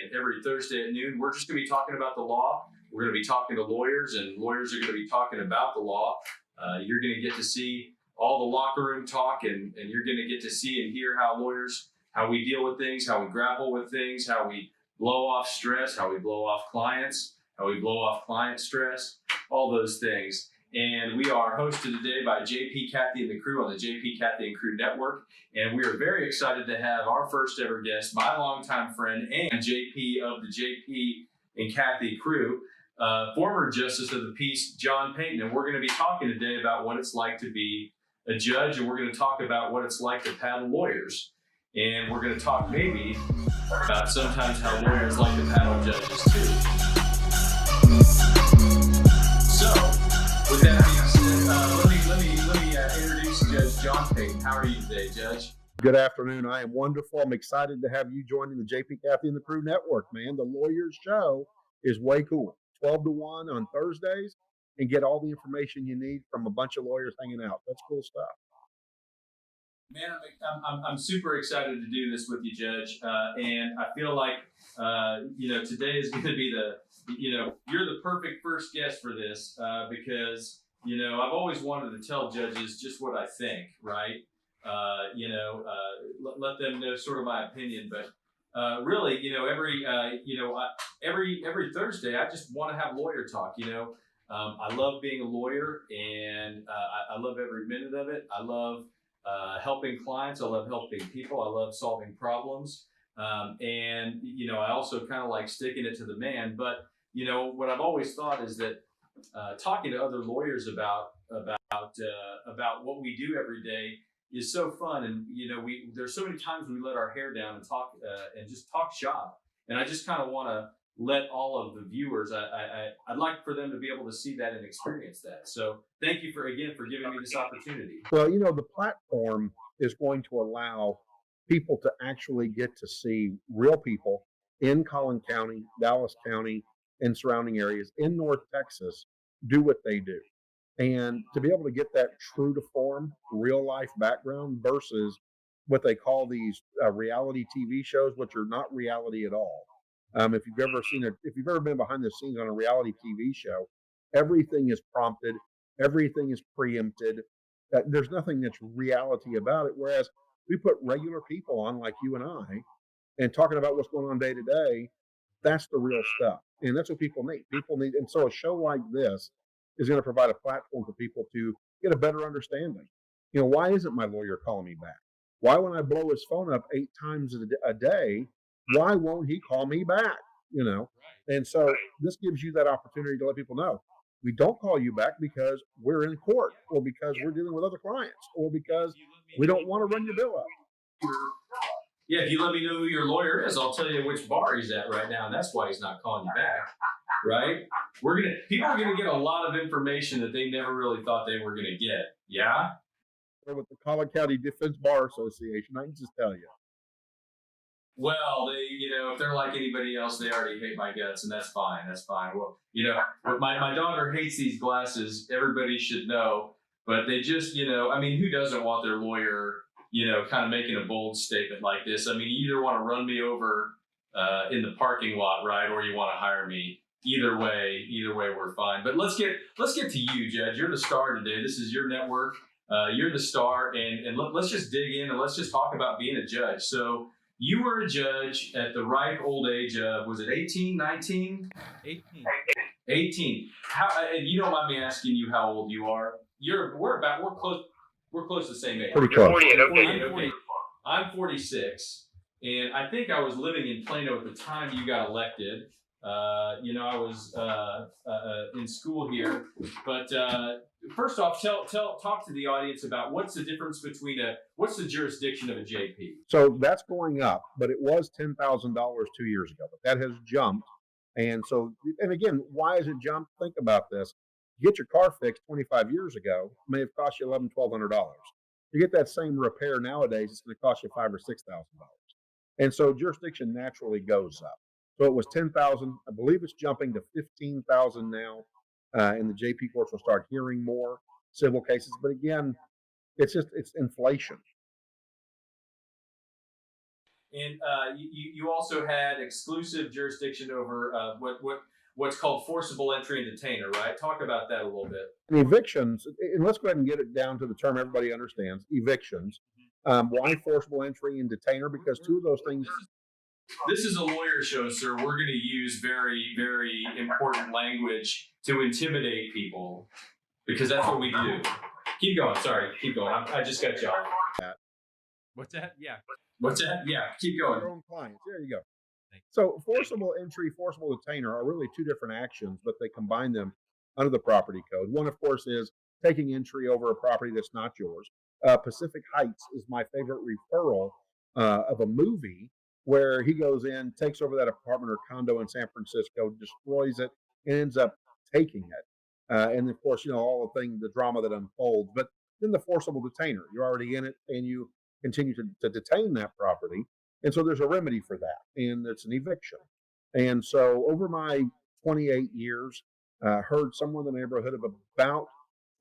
And every Thursday at noon, we're just going to be talking about the law. We're going to be talking to lawyers, and lawyers are going to be talking about the law. You're going to get to see all the locker room talk, and you're going to get to see and hear how we deal with things, how we grapple with things, how we blow off stress, how we blow off clients, how we blow off client stress, all those things. And we are hosted today by JP, Kathy, and the crew on the JP, Kathy, and Crew Network. And we are very excited to have our first ever guest, my longtime friend and JP of the JP and Kathy crew, former Justice of the Peace, John Payton. And we're going to be talking today about what it's like to be a judge, and we're going to talk about what it's like to paddle lawyers. And we're going to talk maybe about sometimes how lawyers like to paddle judges too. So, with that being said, let me introduce Judge John Payton. How are you today, Judge? Good afternoon. I am wonderful. I'm excited to have you joining the JP, Kathy, and the Crew Network, man. The Lawyers Show is way cool. 12 to 1 on Thursdays, and get all the information you need from a bunch of lawyers hanging out. That's cool stuff. Man, I'm super excited to do this with you, Judge. And I feel like, today is going to be you're the perfect first guest for this because, I've always wanted to tell judges just what I think, right? Let them know sort of my opinion. But really, every Thursday, I just want to have lawyer talk, I love being a lawyer, and I love every minute of it. I love helping clients. I love helping people. I love solving problems. And I also kind of like sticking it to the man. But, what I've always thought is that talking to other lawyers about what we do every day is so fun. And, there's so many times we let our hair down and talk and just talk shop. And I just kind of want to let all of the viewers, I'd like for them to be able to see that and experience that. So thank you for giving me this opportunity. Well, the platform is going to allow people to actually get to see real people in Collin County, Dallas County, and surrounding areas in North Texas do what they do. And to be able to get that true to form, real life background versus what they call these reality TV shows, which are not reality at all. If you've ever been behind the scenes on a reality TV show, everything is prompted, everything is preempted. There's nothing that's reality about it. Whereas we put regular people on like you and I, and talking about what's going on day to day, that's the real stuff. And that's what people need. And so a show like this is going to provide a platform for people to get a better understanding. Why isn't my lawyer calling me back? Why, when I blow his phone up 8 times a day, why won't he call me back? And so this gives you that opportunity to let people know we don't call you back because we're in court, or because we're dealing with other clients, or because we don't want to run your bill up. Yeah, if you let me know who your lawyer is, I'll tell you which bar he's at right now, and that's why he's not calling you back, right? People are gonna get a lot of information that they never really thought they were gonna get. Yeah. With the Collin County Defense Bar Association, I can just tell you. Well, if they're like anybody else, they already hate my guts, and that's fine. That's fine. Well, my daughter hates these glasses. Everybody should know, but they just, who doesn't want their lawyer, kind of making a bold statement like this? You either want to run me over in the parking lot, right, or you want to hire me. Either way, we're fine. But let's get to you, Judge. You're the star today. This is your network. You're the star, and let's just dig in and let's just talk about being a judge. So you were a judge at the ripe old age of, was it 18, 19? 18. 18. How? And you don't mind me asking you how old you are? We're close to the same age. Pretty close. 48, Okay. I'm 46, and I think I was living in Plano at the time you got elected. I was in school here, but first off, talk to the audience about what's the difference between what's the jurisdiction of a JP? So that's going up, but it was $10,000 2 years ago, but that has jumped. And again, why has it jumped? Think about this. You get your car fixed 25 years ago, may have cost you $1,100-$1,200. You get that same repair nowadays, it's going to cost you $5,000 or $6,000. And so jurisdiction naturally goes up. So it was 10,000. I believe it's jumping to 15,000 now. And the JP courts will start hearing more civil cases. But again, it's inflation. And you also had exclusive jurisdiction over what's called forcible entry and detainer, right? Talk about that a little bit. And evictions, and let's go ahead and get it down to the term everybody understands, evictions. Why forcible entry and detainer? Because two of those things. This is a lawyer show, sir. We're going to use very, very important language to intimidate people because that's what we do. Keep going. Sorry. Keep going. I just got you off. What's that? Yeah. What's that? Yeah. Keep going. Your own clients. There you go. So forcible entry, forcible detainer are really two different actions, but they combine them under the property code. One, of course, is taking entry over a property that's not yours. Pacific Heights is my favorite referral of a movie where he goes in, takes over that apartment or condo in San Francisco, destroys it, and ends up taking it. And of course, all the drama that unfolds. But then the forcible detainer, you're already in it, and you continue to detain that property. And so there's a remedy for that, and it's an eviction. And so over my 28 years, heard somewhere in the neighborhood of about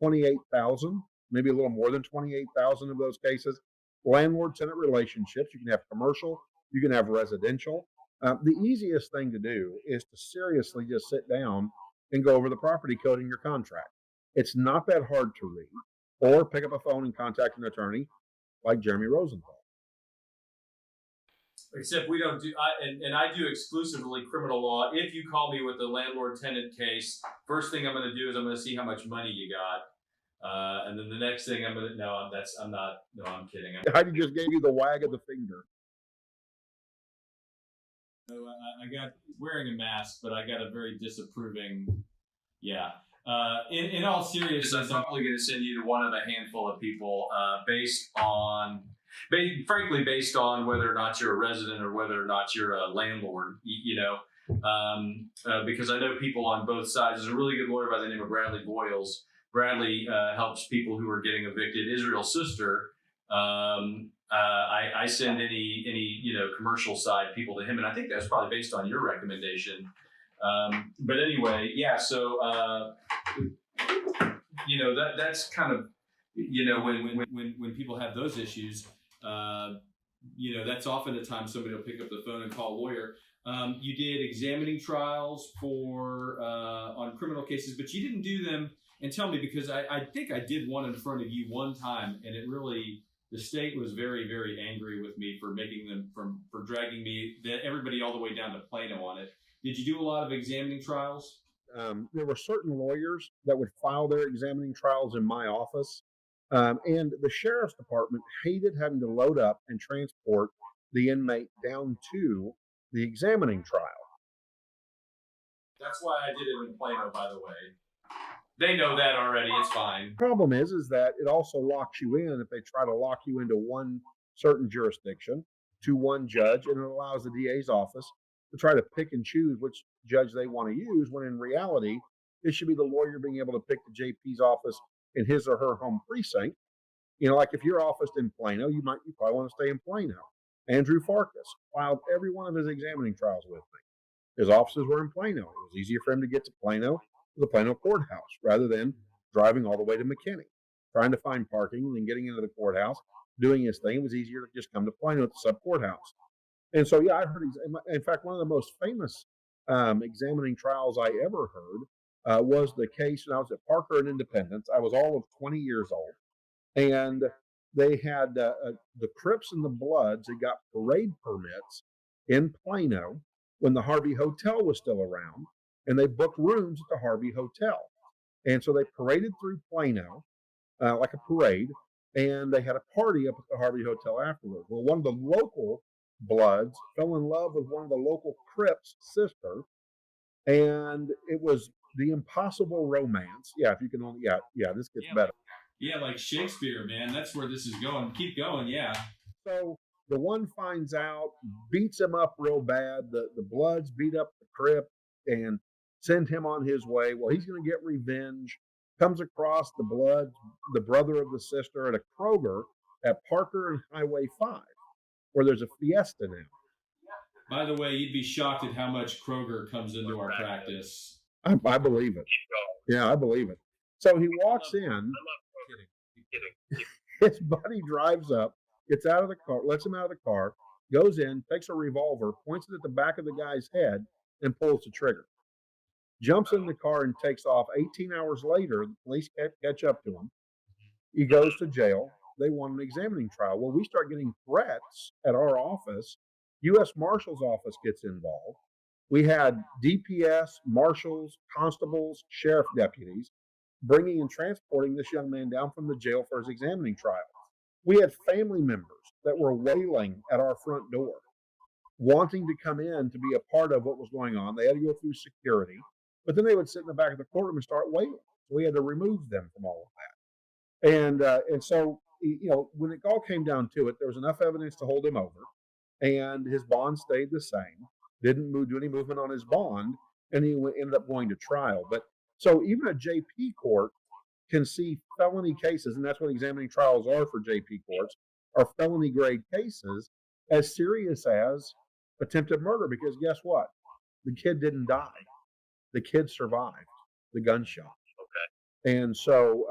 28,000, maybe a little more than 28,000 of those cases. Landlord-tenant relationships. You can have commercial, you can have residential. The easiest thing to do is to seriously just sit down and go over the property code in your contract. It's not that hard to read, or pick up a phone and contact an attorney like Jeremy Rosenthal. Except we don't do, I do exclusively criminal law. If you call me with a landlord-tenant case, first thing I'm going to do is I'm going to see how much money you got, and then the next thing I'm kidding. I just gave you the wag of the finger. I got wearing a mask, but I got a very disapproving. Yeah. In all seriousness, I'm only going to send you to one of a handful of people, based on whether or not you're a resident or whether or not you're a landlord. Because I know people on both sides. There's a really good lawyer by the name of Bradley Boyles. Bradley helps people who are getting evicted. Israel's sister. I send any commercial side people to him, and I think that's probably based on your recommendation. But anyway, yeah. So that's kind of when people have those issues, that's often a time somebody will pick up the phone and call a lawyer. You did examining trials for on criminal cases, but you didn't do them. And tell me, because I think I did one in front of you one time, and it really. The state was very, very angry with me for for dragging everybody all the way down to Plano on it. Did you do a lot of examining trials? There were certain lawyers that would file their examining trials in my office. And the sheriff's department hated having to load up and transport the inmate down to the examining trial. That's why I did it in Plano, by the way. They know that already. It's fine. The problem is that it also locks you in if they try to lock you into one certain jurisdiction to one judge, and it allows the DA's office to try to pick and choose which judge they want to use, when in reality, it should be the lawyer being able to pick the JP's office in his or her home precinct. Like if you're officed in Plano, you probably want to stay in Plano. Andrew Farkas filed every one of his examining trials with me. His offices were in Plano. It was easier for him to get to Plano, the Plano courthouse, rather than driving all the way to McKinney, trying to find parking and then getting into the courthouse, doing his thing. It was easier to just come to Plano at the sub courthouse. And so, yeah, I heard. In fact, one of the most famous examining trials I ever heard was the case when I was at Parker and Independence. I was all of 20 years old, and they had the Crips and the Bloods. They got parade permits in Plano when the Harvey Hotel was still around, and they booked rooms at the Harvey Hotel. And so they paraded through Plano like a parade, and they had a party up at the Harvey Hotel afterwards. Well, one of the local Bloods fell in love with one of the local Crips' sister, and it was the impossible romance. Yeah, if you can only, this gets better. Yeah, like Shakespeare, man. That's where this is going. Keep going, yeah. So the one finds out, beats him up real bad. The Bloods beat up the Crip and send him on his way. Well, he's going to get revenge. Comes across the Bloods, the brother of the sister, at a Kroger at Parker and Highway 5, where there's a fiesta now. By the way, you'd be shocked at how much Kroger comes into our practice. I believe it. Yeah, I believe it. So he walks in. His buddy drives up, gets out of the car, lets him out of the car, goes in, takes a revolver, points it at the back of the guy's head, and pulls the trigger. Jumps in the car and takes off. 18 hours later, the police catch up to him. He goes to jail. They want an examining trial. Well, we start getting threats at our office. U.S. Marshal's office gets involved. We had DPS, marshals, constables, sheriff deputies bringing and transporting this young man down from the jail for his examining trial. We had family members that were wailing at our front door, wanting to come in to be a part of what was going on. They had to go through security, but then they would sit in the back of the courtroom and start wailing. So we had to remove them from all of that. And so when it all came down to it, there was enough evidence to hold him over, and his bond stayed the same. Didn't do any movement on his bond, and he ended up going to trial. But so even a JP court can see felony cases, and that's what examining trials are for JP courts, are felony grade cases as serious as attempted murder. Because guess what? The kid didn't die. The kid survived the gunshot. And so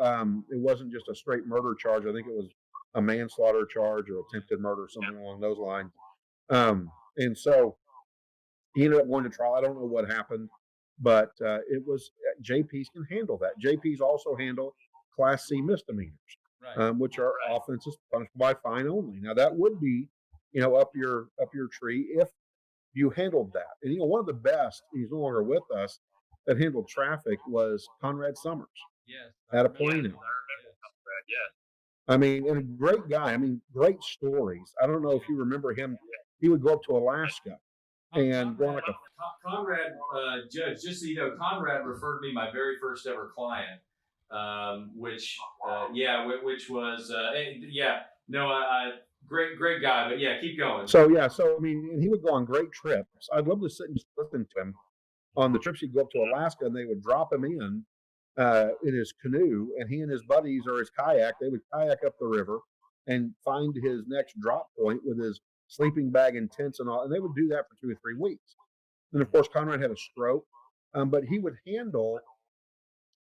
it wasn't just a straight murder charge. I think it was a manslaughter charge or attempted murder, something along those lines. And so he ended up going to trial. I don't know what happened, but it was JPs can handle that. JPs also handle Class C misdemeanors, which are offenses punishable by fine only. Now that would be, up your tree if you handled that. And one of the best, he's no longer with us, that handled traffic was Conrad Summers. Yes. At a Plano. I mean, and a great guy. I mean, great stories. I don't know if you remember him. He would go up to Alaska and go on like a. Conrad, Judge, just so you know, Conrad referred me my very first ever client, which was, great guy, but yeah, keep going. So I mean, and he would go on great trips. I'd love to sit and just listen to him on the trips. He'd go up to Alaska, and they would drop him in his canoe, and he and his buddies or his kayak, they would kayak up the river and find his next drop point with his sleeping bag and tents and all. And they would do that for 2 or 3 weeks. And of course, Conrad had a stroke, but he would handle.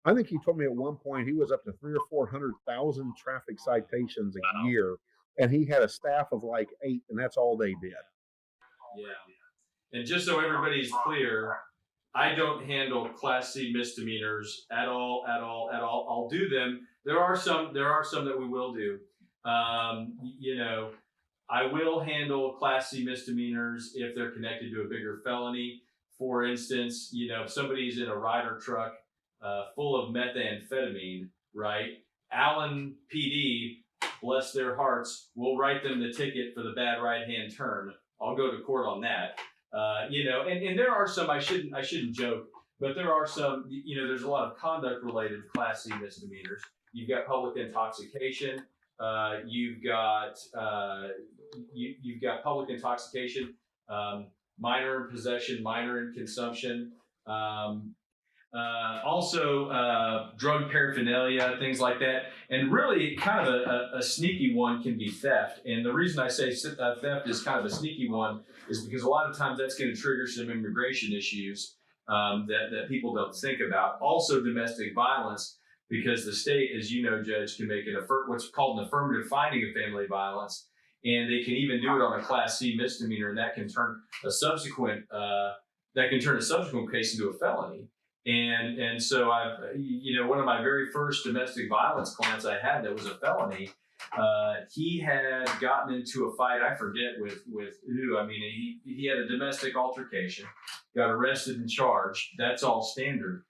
I think he told me at one point he was up to 300,000 or 400,000 traffic citations a year, and he had a staff of like 8, and that's all they did. Yeah. And just so everybody's clear, I don't handle Class C misdemeanors at all. I'll do them. There are some that we will do. I will handle Class C misdemeanors if they're connected to a bigger felony. For instance, if somebody's in a Ryder truck full of methamphetamine, right? Allen PD, bless their hearts, will write them the ticket for the bad right-hand turn. I'll go to court on that. And there are some, I shouldn't joke, but there are some, there's a lot of conduct related Class C misdemeanors. You've got public intoxication. You've got public intoxication, minor in possession, minor in consumption. Also drug paraphernalia, things like that. And really kind of a sneaky one can be theft. And the reason I say theft is kind of a sneaky one is because a lot of times that's going to trigger some immigration issues that people don't think about. Also domestic violence, because the state, as you know, Judge, can make what's called an affirmative finding of family violence. And they can even do it on a Class C misdemeanor, and that can turn a subsequent case into a felony. And so one of my very first domestic violence clients I had that was a felony, he had gotten into a fight, I forget with who. I mean, he had a domestic altercation, got arrested and charged. That's all standard.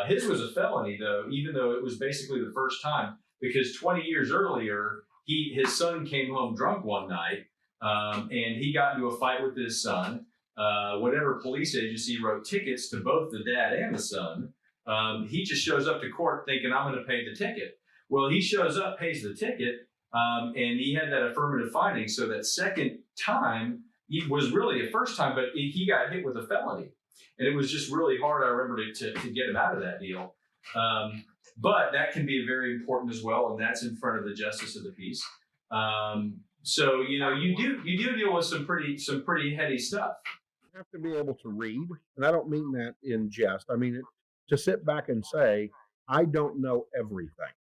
His was a felony though, even though it was basically the first time, because 20 years earlier, his son came home drunk one night, and he got into a fight with his son. Whatever police agency wrote tickets to both the dad and the son, he just shows up to court thinking, I'm going to pay the ticket. Well, he shows up, pays the ticket, and he had that affirmative finding. So that second time, he was really a first time, but he got hit with a felony. And it was just really hard, I remember, to get him out of that deal. But that can be very important as well, and that's in front of the justice of the peace. So you do deal with some pretty heady stuff. You have to be able to read, and I don't mean that in jest. I mean it to sit back and say, I don't know everything,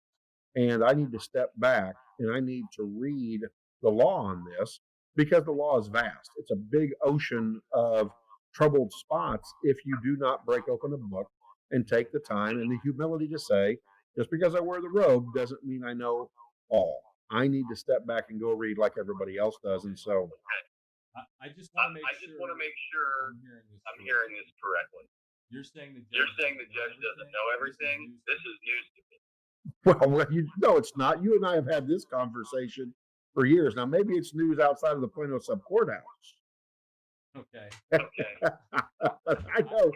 and I need to step back and I need to read the law on this because the law is vast. It's a big ocean of troubled spots if you do not break open a book and take the time and the humility to say, just because I wear the robe doesn't mean I know all. I need to step back and go read like everybody else does. And so I just want to make sure I'm hearing this correctly. You're saying the judge doesn't know everything. This is news to me. well, you know, it's not. You and I have had this conversation for years. Now, maybe it's news outside of the Plano Sub Courthouse. Okay. I know.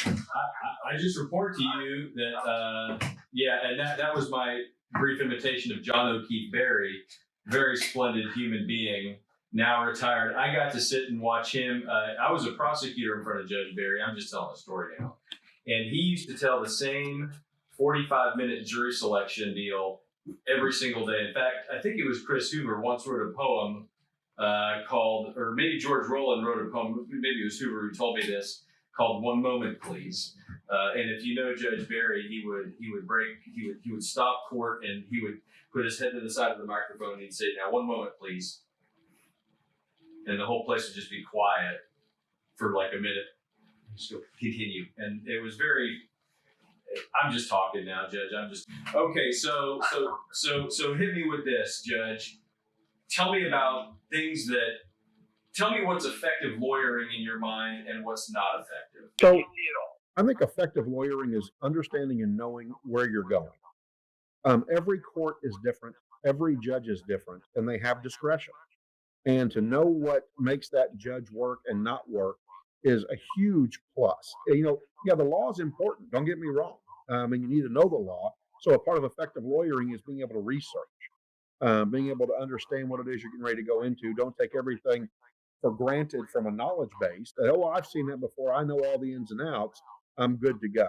I just report to you that, and that was my brief imitation of John O'Keefe Berry, very splendid human being, now retired. I got to sit and watch him. I was a prosecutor in front of Judge Berry. I'm just telling a story now. And he used to tell the same 45-minute jury selection deal every single day. In fact, I think it was Chris Hoover once wrote a poem called, or maybe George Rowland wrote a poem, maybe it was Hoover who told me this, called "One Moment, Please." And if you know Judge Berry, he would stop court and he would put his head to the side of the microphone and he'd say, "Now, one moment, please," and the whole place would just be quiet for like a minute. Just continue, and it was very. I'm just talking now, Judge. I'm just okay. So hit me with this, Judge. Tell me about things that. Tell me what's effective lawyering in your mind and what's not effective. So I think effective lawyering is understanding and knowing where you're going. Every court is different. Every judge is different, and they have discretion. And to know what makes that judge work and not work is a huge plus. You know, yeah, the law is important. Don't get me wrong. And you need to know the law. So a part of effective lawyering is being able to research, being able to understand what it is you're getting ready to go into. Don't take everything for granted from a knowledge base that, oh, I've seen that before. I know all the ins and outs. I'm good to go.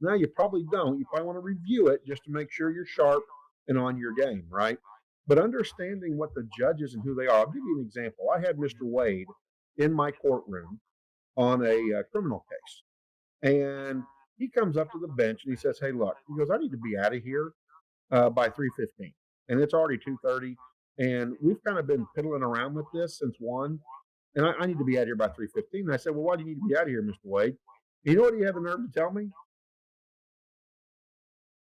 No, you probably don't. You probably want to review it just to make sure you're sharp and on your game, right? But understanding what the judges and who they are. I'll give you an example. I had Mr. Wade in my courtroom on a criminal case. And he comes up to the bench and he says, "Hey, look," he goes, "I need to be out of here by 3:15. And it's already 2:30. And we've kind of been piddling around with this since 1. And I need to be out of here by 3:15. And I said, "Well, why do you need to be out of here, Mr. Wade?" You know what he had the nerve to tell me?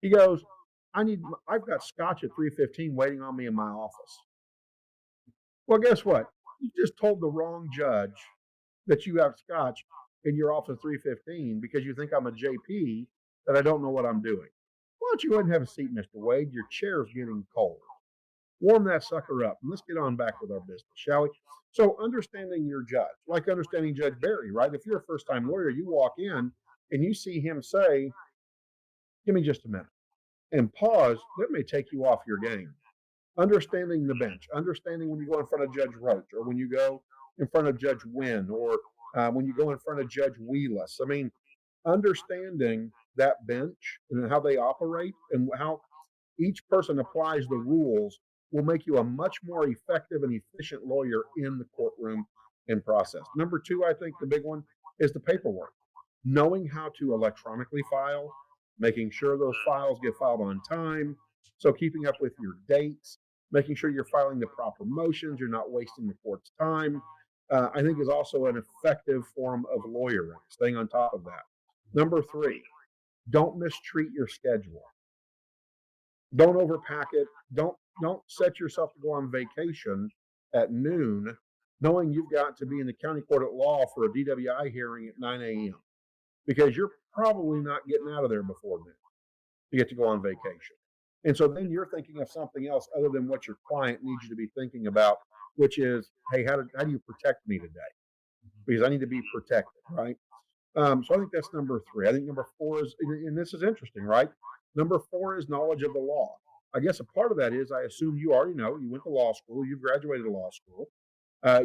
He goes, I've got scotch at 3:15 waiting on me in my office. Well, guess what? You just told the wrong judge that you have scotch in your office at 3:15 because you think I'm a JP that I don't know what I'm doing. Why don't you go ahead and have a seat, Mr. Wade? Your chair's getting cold. Warm that sucker up and let's get on back with our business, shall we? So understanding your judge, like understanding Judge Berry, right? If you're a first-time lawyer, you walk in and you see him say, "Give me just a minute," and pause, that may take you off your game. Understanding the bench, understanding when you go in front of Judge Roach or when you go in front of Judge Wynn or when you go in front of Judge Wheelis. I mean, understanding that bench and how they operate and how each person applies the rules will make you a much more effective and efficient lawyer in the courtroom and process. Number 2, I think the big one is the paperwork. Knowing how to electronically file, making sure those files get filed on time. So keeping up with your dates, making sure you're filing the proper motions, you're not wasting the court's time, I think is also an effective form of lawyering, staying on top of that. Number 3, don't mistreat your schedule. Don't overpack it. Don't set yourself to go on vacation at noon knowing you've got to be in the county court at law for a DWI hearing at 9 a.m. because you're probably not getting out of there before noon to get to go on vacation. And so then you're thinking of something else other than what your client needs you to be thinking about, which is, hey, how do you protect me today? Because I need to be protected, right? So I think that's number 3. I think number 4 is, and this is interesting, right? Number 4 is knowledge of the law. I guess a part of that is, I assume you already know, you went to law school, you've graduated law school,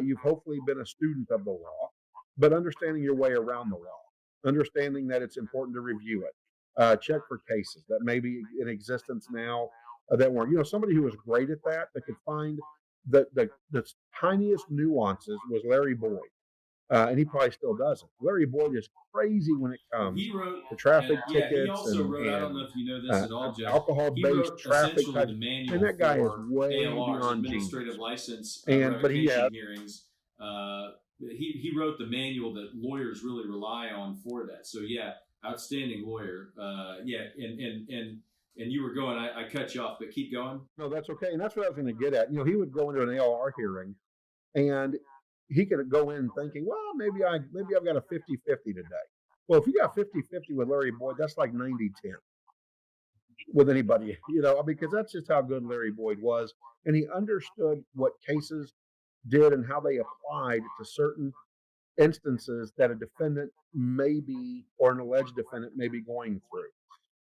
you've hopefully been a student of the law, but understanding your way around the law, understanding that it's important to review it, check for cases that may be in existence now that weren't. You know, somebody who was great at that could find the tiniest nuances was Larry Boyd. and he probably still doesn't. Larry Boyd is crazy when it comes He wrote to traffic tickets he also and, wrote. I don't know if you know this at all, Jeff. He alcohol-based wrote traffic essentially types. the manual And that guy is for way ALRs, beyond administrative genius. license But he revocation has hearings. He wrote the manual that lawyers really rely on for that. So yeah, outstanding lawyer. And you were going. I cut you off, but keep going. No, that's okay. And that's what I was going to get at. He would go into an ALR hearing and he could go in thinking, well, maybe I've got a 50-50 today. Well, if you got 50-50 with Larry Boyd, that's like 90-10 with anybody, because that's just how good Larry Boyd was. And he understood what cases did and how they applied to certain instances that a defendant may be, or an alleged defendant may be going through.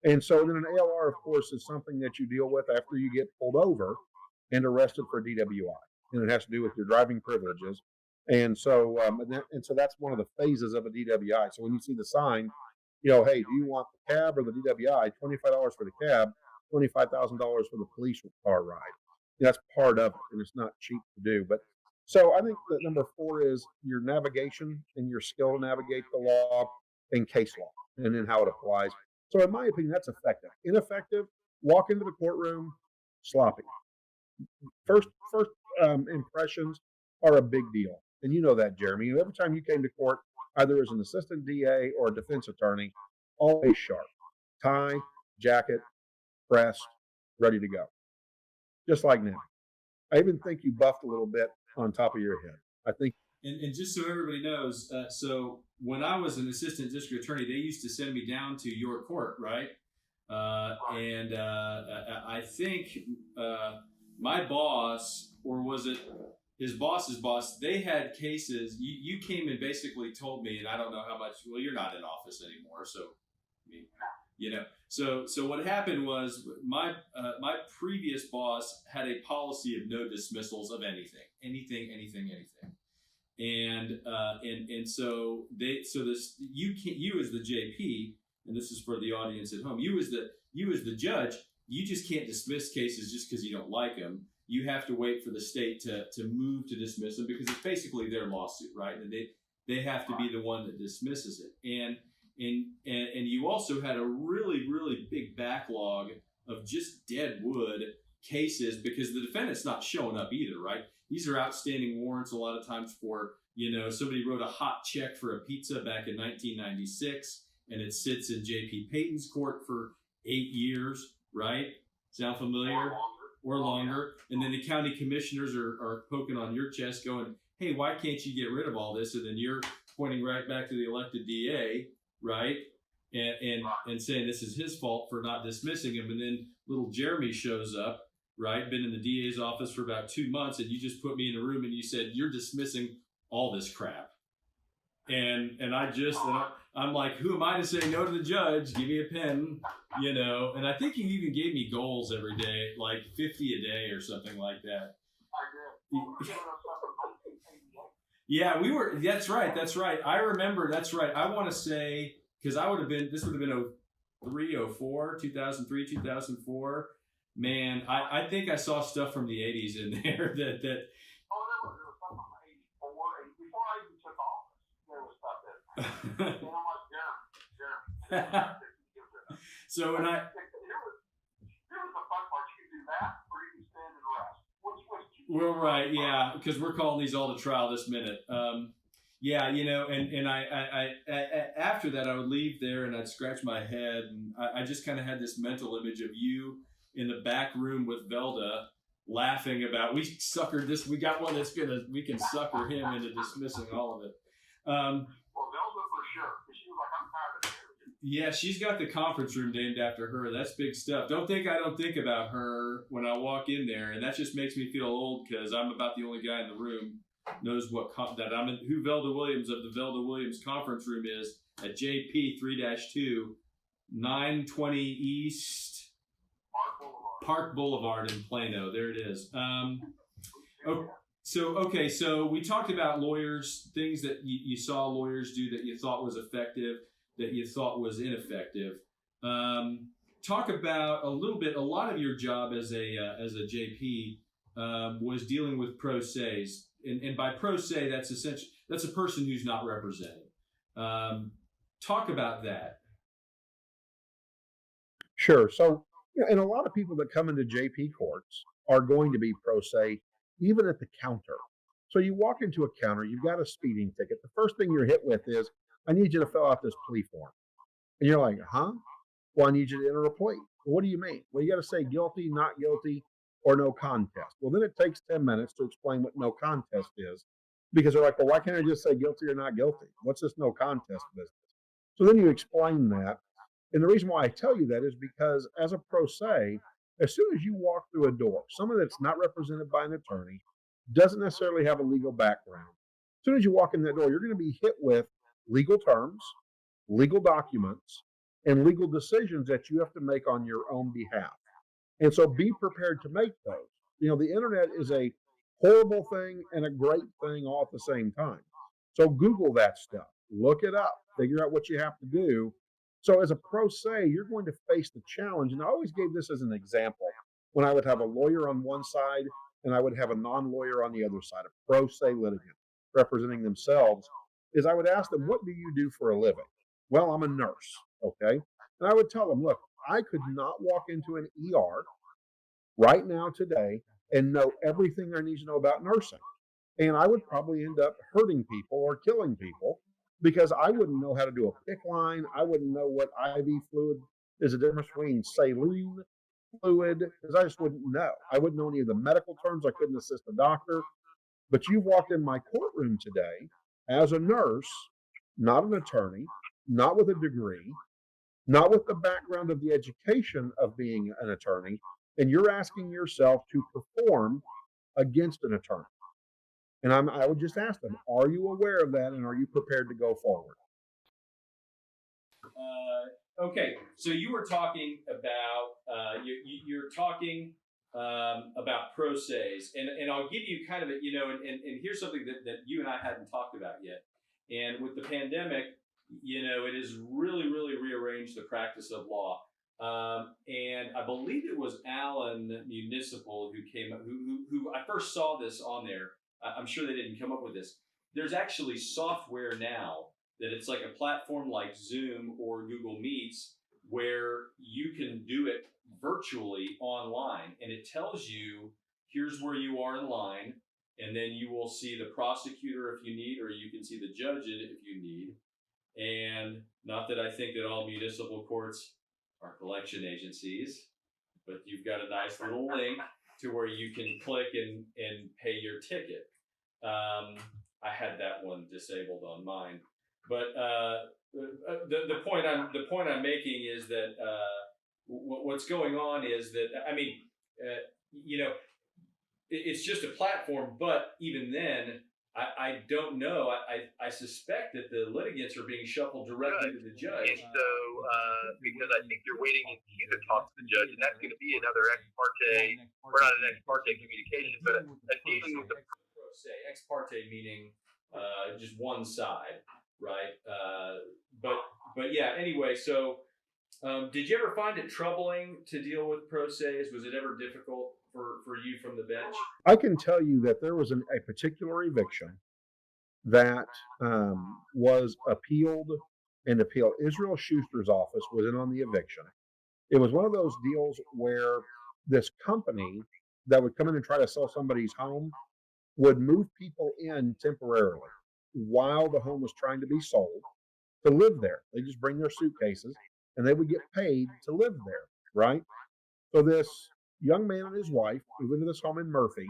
And so then an ALR, of course, is something that you deal with after you get pulled over and arrested for DWI. And it has to do with your driving privileges. And so so that's one of the phases of a DWI. So when you see the sign, hey, do you want the cab or the DWI? $25 for the cab, $25,000 for the police car ride. That's part of it, and it's not cheap to do. But so I think that number 4 is your navigation and your skill to navigate the law and case law, and then how it applies. So in my opinion, that's effective. Ineffective, walk into the courtroom, sloppy. First impressions are a big deal. And you know that, Jeremy. Every time you came to court, either as an assistant DA or a defense attorney, always sharp. Tie, jacket, pressed, ready to go. Just like now. I even think you buffed a little bit on top of your head. I think. And just so everybody knows, so when I was an assistant district attorney, they used to send me down to your court, right? I think my boss, or was it his boss's boss, they had cases. You came and basically told me, and I don't know how much. Well, you're not in office anymore, so I mean, So what happened was my previous boss had a policy of no dismissals of anything. And so you as the JP, and this is for the audience at home, you as the judge, you just can't dismiss cases just because you don't like them. You have to wait for the state to move to dismiss them, because it's basically their lawsuit, right? And they have to be the one that dismisses it. And you also had a really, really big backlog of just dead wood cases, because the defendant's not showing up either, right? These are outstanding warrants a lot of times for, somebody wrote a hot check for a pizza back in 1996, and it sits in J.P. Payton's court for 8 years, right? Sound familiar? Or longer. And then the county commissioners are poking on your chest going, hey, why can't you get rid of all this? And then you're pointing right back to the elected DA, right? And saying this is his fault for not dismissing him. And then little Jeremy shows up, right? Been in the DA's office for about 2 months, and you just put me in a room and you said, you're dismissing all this crap. And I'm like, who am I to say no to the judge? Give me a pen, And I think you even gave me goals every day, like 50 a day or something like that. I did. Yeah, we were. That's right. I remember. That's right. I want to say, because this would have been 2003, 2004. Man, I think I saw stuff from the 80s in there that. Oh, there was something from 84, before I even took office. There was stuff that. And I'm like, Jeremy. So when here was the fun part. You could do that, or you could stand and rest. Well, right, yeah, because we're calling these all to trial this minute. Yeah, and I after that I would leave there and I'd scratch my head, and I just kind of had this mental image of you in the back room with Velda laughing about, we suckered this, we got one we can sucker him into dismissing all of it. Well, Velda for sure, because she was like, I'm tired of it. Yeah, she's got the conference room named after her. That's big stuff. Don't think I don't think about her when I walk in there, and that just makes me feel old, because I'm about the only guy in the room knows who Velda Williams of the Velda Williams conference room is at JP 3-2, 920 East Park Boulevard in Plano. There it is. So we talked about lawyers, things that you saw lawyers do that you thought was effective, that you thought was ineffective. Talk about a lot of your job as a JP was dealing with pro se's, and by pro se, that's That's a person who's not represented. Talk about that. Sure. So, and a lot of people that come into JP courts are going to be pro se, even at the counter. So you walk into a counter, you've got a speeding ticket. The first thing you're hit with is, I need you to fill out this plea form. And you're like, huh? Well, I need you to enter a plea. Well, what do you mean? Well, you got to say guilty, not guilty, or no contest. Well, then it takes 10 minutes to explain what no contest is, because they're like, well, why can't I just say guilty or not guilty? What's this no contest business? So then you explain that. And the reason why I tell you that is because as a pro se, as soon as you walk through a door, someone that's not represented by an attorney, doesn't necessarily have a legal background, as soon as you walk in that door, you're going to be hit with legal terms, legal documents, and legal decisions that you have to make on your own behalf. And so be prepared to make those. You know, the internet is a horrible thing and a great thing all at the same time. So Google that stuff, look it up, figure out what you have to do. So as a pro se, you're going to face the challenge. And I always gave this as an example when I would have a lawyer on one side and I would have a non-lawyer on the other side, a pro se litigant representing themselves, is I would ask them, what do you do for a living? Well, I'm a nurse, okay? And I would tell them, look, I could not walk into an ER right now today and know everything there needs to know about nursing. And I would probably end up hurting people or killing people because I wouldn't know how to do a PICC line. I wouldn't know what IV fluid is, the difference between saline fluid, because I just wouldn't know. I wouldn't know any of the medical terms. I couldn't assist a doctor. But you've walked in my courtroom today as a nurse, not an attorney, not with a degree, not with the background of the education of being an attorney, and you're asking yourself to perform against an attorney. And I would just ask them, are you aware of that and are you prepared to go forward? Okay, so you were talking about, you're talking about pro ses, and I'll give you kind of a, and here's something that you and I hadn't talked about yet. And with the pandemic, it has really, really rearranged the practice of law. And I believe it was Allen Municipal who came up, who I first saw this on there. I'm sure they didn't come up with this. There's actually software now that it's like a platform like Zoom or Google Meets where you can do it virtually online, and it tells you here's where you are in line, and then you will see the prosecutor if you need, or you can see the judge if you need. And not that I think that all municipal courts are collection agencies, but you've got a nice little link to where you can click and pay your ticket. I had that one disabled on mine, but the point I'm making is that what's going on is that it's just a platform, but even then, I don't know. I suspect that the litigants are being shuffled directly to the judge. And so, because I think you're waiting in queue to talk to the judge, and that's going to be another ex parte, or not an ex parte communication, but a dealing with the pro se. Ex parte meaning just one side, right? But yeah. Anyway, so did you ever find it troubling to deal with pro ses? Was it ever difficult for you from the bench? I can tell you that there was a particular eviction that was appealed and appealed. Israel Schuster's office was in on the eviction. It was one of those deals where this company that would come in and try to sell somebody's home would move people in temporarily while the home was trying to be sold to live there. They just bring their suitcases and they would get paid to live there, right? So this young man and his wife move into this home in Murphy.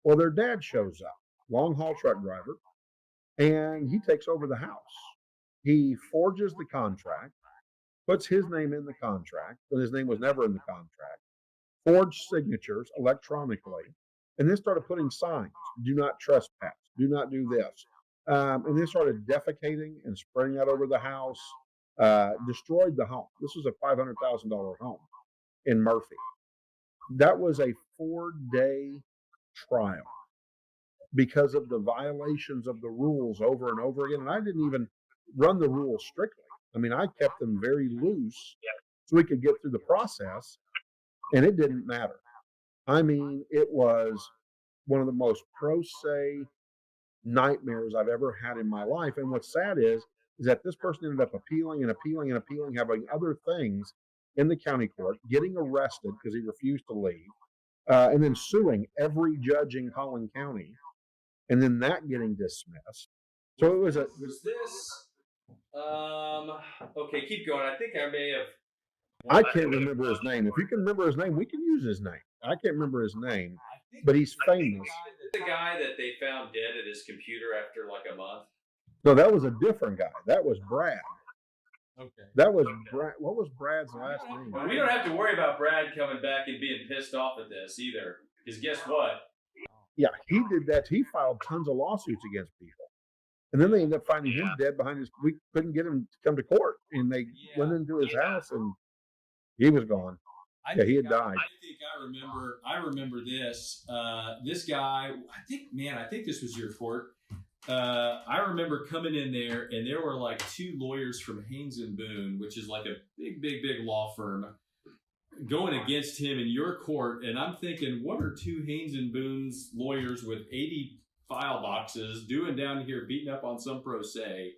Well, their dad shows up, long haul truck driver, and he takes over the house. He forges the contract, puts his name in the contract, when his name was never in the contract, forged signatures electronically, and then started putting signs: do not trespass, do not do this. And then started defecating and spraying out over the house, destroyed the home. This was a $500,000 home in Murphy. That was a 4-day trial because of the violations of the rules over and over again. And I didn't even run the rules strictly. I mean, I kept them very loose so we could get through the process, and it didn't matter. I mean, it was one of the most pro se nightmares I've ever had in my life. And what's sad is that this person ended up appealing and appealing and appealing, having other things in the county court, getting arrested because he refused to leave, and then suing every judge in Collin County, and then that getting dismissed. So it was Was this? Okay, keep going. I think I may have. I can't remember his name. If you can remember his name, we can use his name. I can't remember his name, but he's famous. The guy that they found dead at his computer after like a month. No, that was a different guy. That was Brad. Okay. That was Brad. What was Brad's last name? Well, we don't have to worry about Brad coming back and being pissed off at this either. Because guess what? Yeah, he did that. He filed tons of lawsuits against people. And then they ended up finding him dead behind his. We couldn't get him to come to court, and they went into his house, and he was gone. He had died. I think I remember this. This guy. I think this was your court. I remember coming in there, and there were like two lawyers from Haynes and Boone, which is like a big law firm, going against him in your court. And I'm thinking, what are two Haynes and Boone's lawyers with 80 file boxes doing down here beating up on some pro se?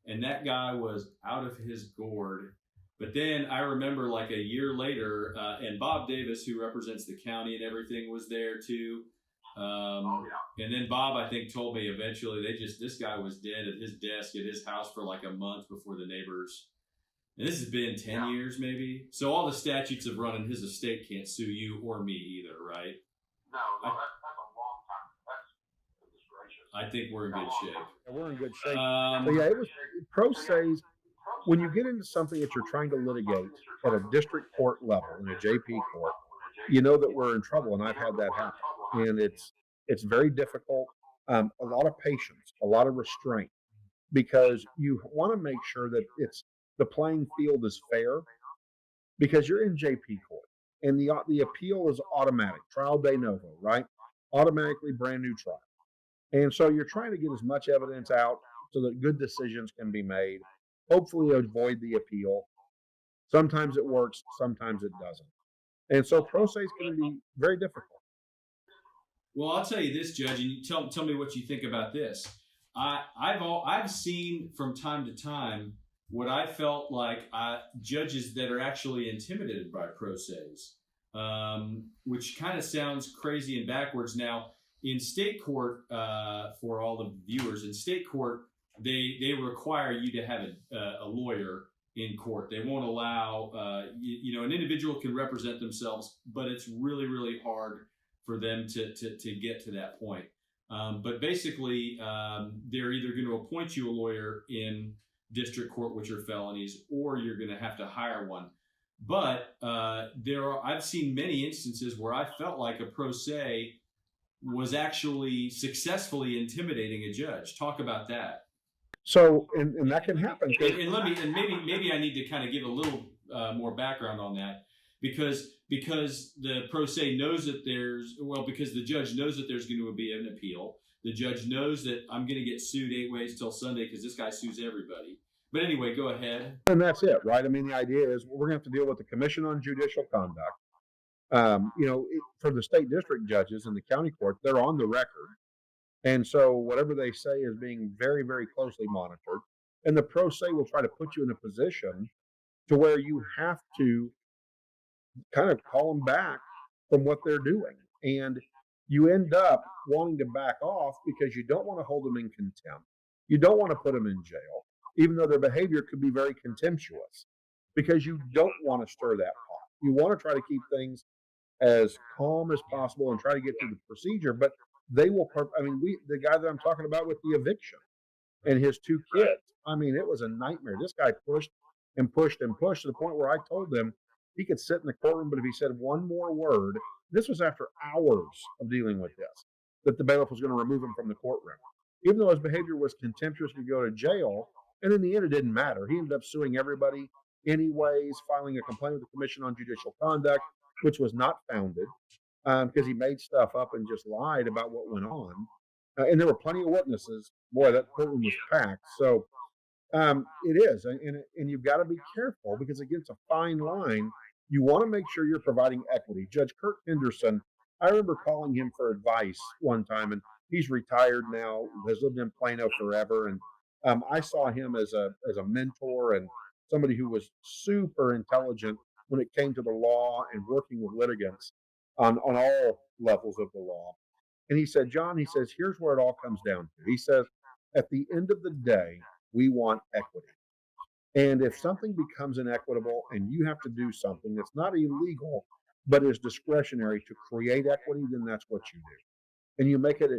And that guy was out of his gourd. But then I remember like a year later, and Bob Davis, who represents the county and everything, was there too. And then Bob, I think, told me eventually this guy was dead at his desk at his house for like a month before the neighbors. And this has been 10 years maybe. So all the statutes have run, and his estate can't sue you or me either, right? No, that's a long time. That's disgracious. I think we're in good shape. Yeah, we're in good shape. But yeah, it was pro se's. When you get into something that you're trying to litigate at a district court level, in a JP court, you know that we're in trouble, and I've had that happen. And it's very difficult. A lot of patience, a lot of restraint, because you want to make sure that the playing field is fair, because you're in JP court, and the appeal is automatic, trial de novo, right? Automatically brand new trial. And so you're trying to get as much evidence out so that good decisions can be made. Hopefully avoid the appeal. Sometimes it works, sometimes it doesn't. And so pro se is going to be very difficult. Well, I'll tell you this, Judge, and you tell me what you think about this. I've seen from time to time what I felt like judges that are actually intimidated by pro ses, which kind of sounds crazy and backwards. Now, in state court, for all the viewers, in state court, they require you to have a lawyer in court. They won't allow, an individual can represent themselves, but it's really, really hard for them to get to that point. But basically, they're either going to appoint you a lawyer in district court, which are felonies, or you're going to have to hire one. But I've seen many instances where I felt like a pro se was actually successfully intimidating a judge. Talk about that. So, and that can happen. And maybe I need to kind of give a little more background on that, because the pro se knows that because the judge knows that there's going to be an appeal. The judge knows that I'm going to get sued 8 ways till Sunday because this guy sues everybody. But anyway, go ahead. And that's it, right? I mean, the idea is we're going to have to deal with the Commission on Judicial Conduct. For the state district judges in the county court, they're on the record. And so whatever they say is being very, very closely monitored. And the pro se will try to put you in a position to where you have to kind of call them back from what they're doing. And you end up wanting to back off because you don't want to hold them in contempt. You don't want to put them in jail, even though their behavior could be very contemptuous, because you don't want to stir that pot. You want to try to keep things as calm as possible and try to get through the procedure. But they will, the guy that I'm talking about with the eviction and his 2 kids, it was a nightmare. This guy pushed and pushed and pushed to the point where I told him he could sit in the courtroom, but if he said one more word, this was after hours of dealing with this, that the bailiff was going to remove him from the courtroom. Even though his behavior was contemptuous, he could go to jail. And in the end, it didn't matter. He ended up suing everybody anyways, filing a complaint with the Commission on Judicial Conduct, which was not founded, because he made stuff up and just lied about what went on. And there were plenty of witnesses. Boy, that courtroom was packed. So it is. And you've got to be careful, because again, it's a fine line. You want to make sure you're providing equity. Judge Kurt Henderson, I remember calling him for advice one time, and He's retired now, has lived in Plano forever, and I saw him as a mentor and somebody who was super intelligent when it came to the law and working with litigants on all levels of the law. And he said, John, he says, here's where it all comes down to. He says, at the end of the day, we want equity. And if something becomes inequitable and you have to do something that's not illegal, but is discretionary to create equity, then that's what you do. And you make it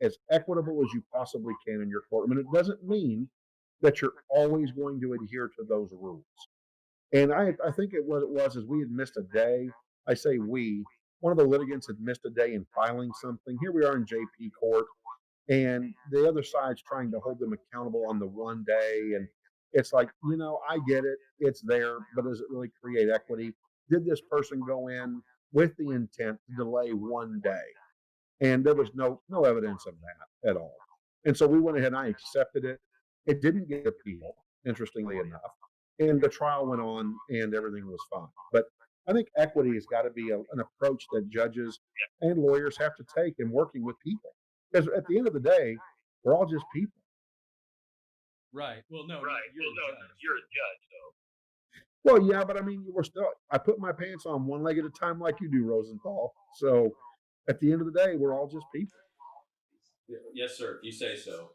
as equitable as you possibly can in your courtroom. And it doesn't mean that you're always going to adhere to those rules. And I think what it was is we had missed a day. I say we, one of the litigants had missed a day in filing something. Here we are in JP court, and the other side's trying to hold them accountable on the one day. And it's like, I get it, it's there, but does it really create equity? Did this person go in with the intent to delay one day? And there was no evidence of that at all. And so we went ahead and I accepted it. It didn't get appealed, interestingly enough. And the trial went on and everything was fine. But I think equity has got to be an approach that judges and lawyers have to take in working with people. Because at the end of the day, we're all just people. Right. Well, no. Right. You're a judge, though. Well, yeah, but I mean, I put my pants on one leg at a time like you do, Rosenthal. So at the end of the day, we're all just people. Yes, sir. If you say so.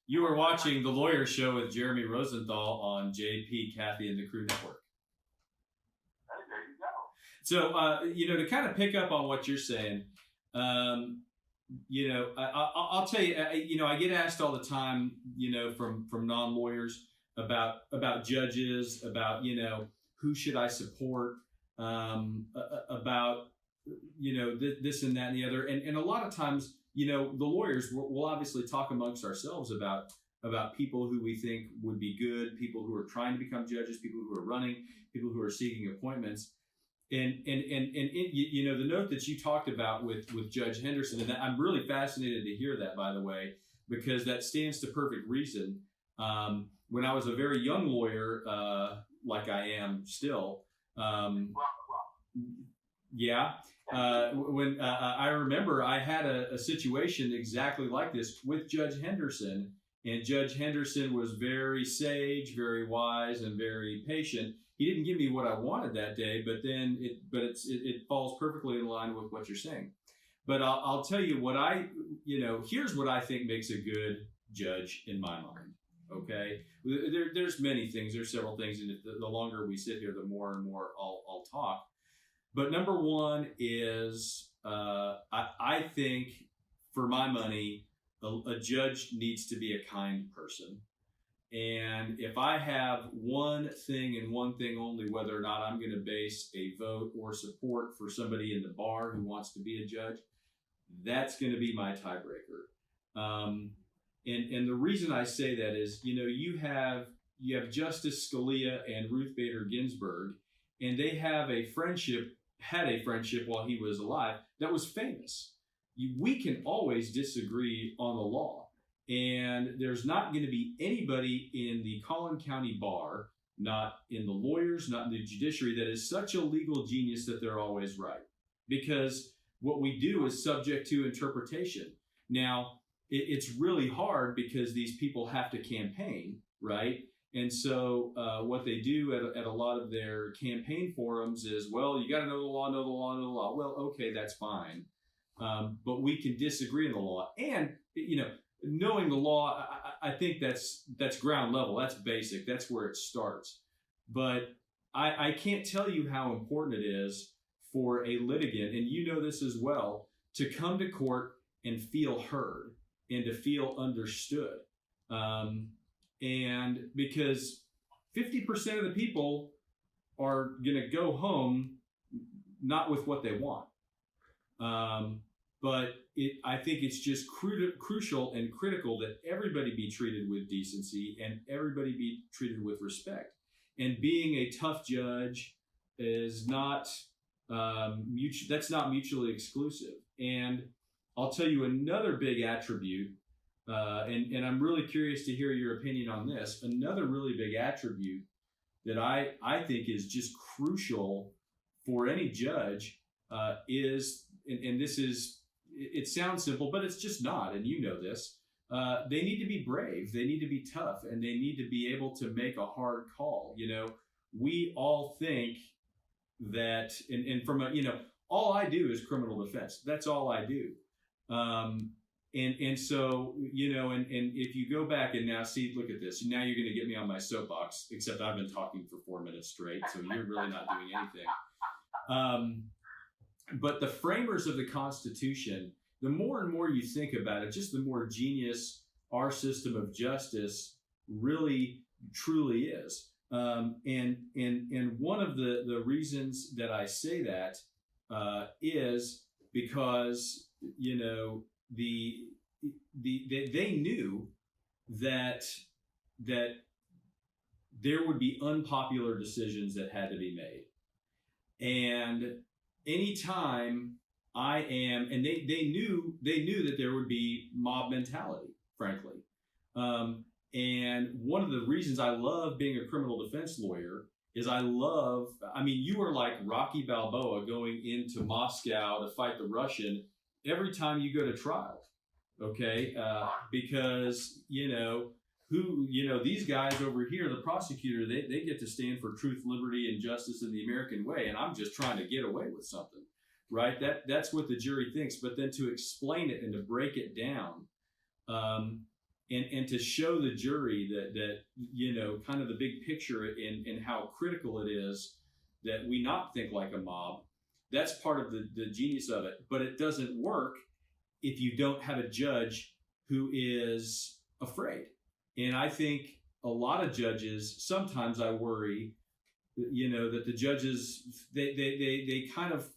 You were watching The Lawyer Show with Jeremy Rosenthal on JP, Kathy, and the Crew Network. Hey, there you go. So, to kind of pick up on what you're saying, I'll tell you, I get asked all the time, from non-lawyers about judges, about, who should I support, about, this and that and the other. And a lot of times, the lawyers will obviously talk amongst ourselves about people who we think would be good, people who are trying to become judges, people who are running, people who are seeking appointments. And the note that you talked about with Judge Henderson, and I'm really fascinated to hear that, by the way, because that stands to perfect reason. When I was a very young lawyer, like I am still, when I remember I had a situation exactly like this with Judge Henderson, and Judge Henderson was very sage, very wise, and very patient. He didn't give me what I wanted that day, but then it falls perfectly in line with what you're saying. But I'll tell you what here's what I think makes a good judge in my mind. Okay, there's many things. There's several things, and the longer we sit here, the more and more I'll talk. But number one is I think, for my money, a judge needs to be a kind person. And if I have one thing and one thing only, whether or not I'm going to base a vote or support for somebody in the bar who wants to be a judge, that's going to be my tiebreaker. And the reason I say that is, you have Justice Scalia and Ruth Bader Ginsburg, and they had a friendship while he was alive that was famous. We can always disagree on the law, and there's not going to be anybody in the Collin County Bar, not in the lawyers, not in the judiciary, that is such a legal genius that they're always right, because what we do is subject to interpretation. Now, it's really hard because these people have to campaign, right? And so what they do at a lot of their campaign forums is, well, you got to know the law, know the law, know the law. Well, okay, that's fine. But we can disagree on the law. And, knowing the law, I think that's ground level. That's basic. That's where it starts. But I can't tell you how important it is for a litigant, and you know this as well, to come to court and feel heard and to feel understood. And because 50% of the people are going to go home not with what they want. But I think it's just crucial and critical that everybody be treated with decency and everybody be treated with respect. And being a tough judge is not that's not mutually exclusive. And I'll tell you another big attribute, and I'm really curious to hear your opinion on this. Another really big attribute that I think is just crucial for any judge is, and this is it sounds simple, but it's just not, and you know this. They need to be brave, they need to be tough, and they need to be able to make a hard call. We all think that, and from all I do is criminal defense. That's all I do. And so, and if you go back and now see, look at this, now you're going to get me on my soapbox, except I've been talking for 4 minutes straight, so you're really not doing anything. But the framers of the Constitution, the more and more you think about it, just the more genius our system of justice really, truly is. And one of the reasons that I say that is because, they knew that there would be unpopular decisions that had to be made. And anytime and they knew that there would be mob mentality, frankly. And one of the reasons I love being a criminal defense lawyer is you are like Rocky Balboa going into Moscow to fight the Russian every time you go to trial. Okay. Because, these guys over here, the prosecutor, they get to stand for truth, liberty, and justice in the American way. And I'm just trying to get away with something, right? That's what the jury thinks. But then to explain it and to break it down, and to show the jury that kind of the big picture and how critical it is that we not think like a mob, that's part of the genius of it. But it doesn't work if you don't have a judge who is afraid. And I think a lot of judges, sometimes I worry, that the judges, they kind of